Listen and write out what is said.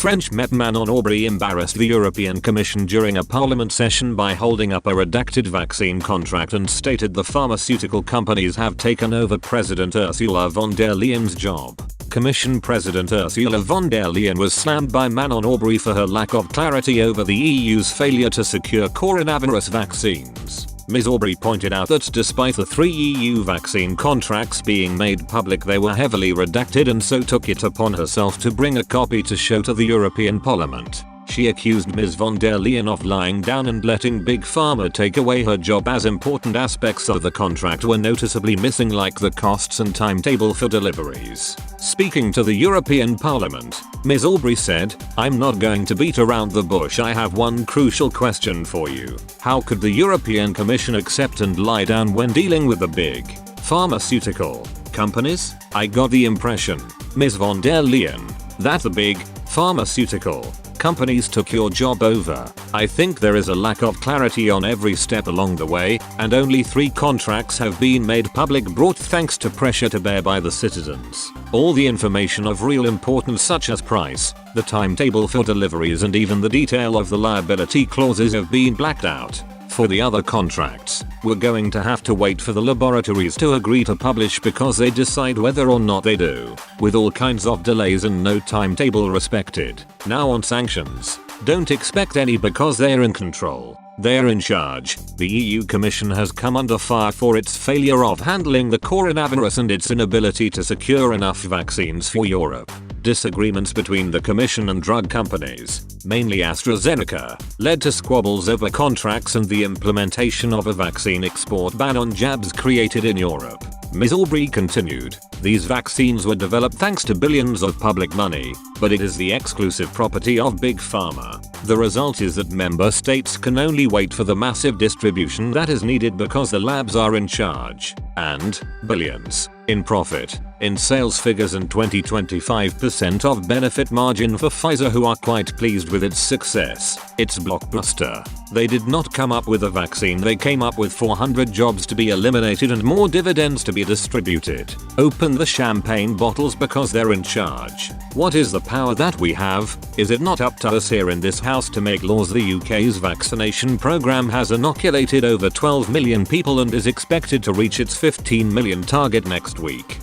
French MEP Manon Aubry embarrassed the European Commission during a parliament session by holding up a redacted vaccine contract and stated the pharmaceutical companies have taken over President Ursula von der Leyen's job. Commission President Ursula von der Leyen was slammed by Manon Aubry for her lack of clarity over the EU's failure to secure coronavirus vaccines. Ms. Aubry pointed out that despite the 3 EU vaccine contracts being made public, they were heavily redacted, and so took it upon herself to bring a copy to show to the European Parliament. She accused Ms. von der Leyen of lying down and letting Big Pharma take away her job, as important aspects of the contract were noticeably missing, like the costs and timetable for deliveries. Speaking to the European Parliament, Ms. Aubry said, "I'm not going to beat around the bush. I have one crucial question for you. How could the European Commission accept and lie down when dealing with the big pharmaceutical companies? I got the impression, Ms. von der Leyen, that the big pharmaceutical companies took your job over. I think there is a lack of clarity on every step along the way, and only 3 contracts have been made public, brought thanks to pressure to bear by the citizens. All the information of real importance, such as price, the timetable for deliveries, and even the detail of the liability clauses, have been blacked out. For the other contracts, we're going to have to wait for the laboratories to agree to publish because they decide whether or not they do, with all kinds of delays and no timetable respected. Now on sanctions, don't expect any because they're in control. They're in charge. The EU Commission has come under fire for its failure of handling the coronavirus and its inability to secure enough vaccines for Europe. Disagreements between the Commission and drug companies, mainly AstraZeneca, led to squabbles over contracts and the implementation of a vaccine export ban on jabs created in Europe. Ms. Aubry continued, "These vaccines were developed thanks to billions of public money, but it is the exclusive property of Big Pharma. The result is that member states can only wait for the massive distribution that is needed because the labs are in charge, and billions in profit." In sales figures in 2025% of benefit margin for Pfizer, who are quite pleased with its success. It's blockbuster. They did not come up with a vaccine, they came up with 400 jobs to be eliminated and more dividends to be distributed. Open the champagne bottles because they're in charge. What is the power that we have? Is it not up to us here in this house to make laws? The UK's vaccination program has inoculated over 12 million people and is expected to reach its 15 million target next week.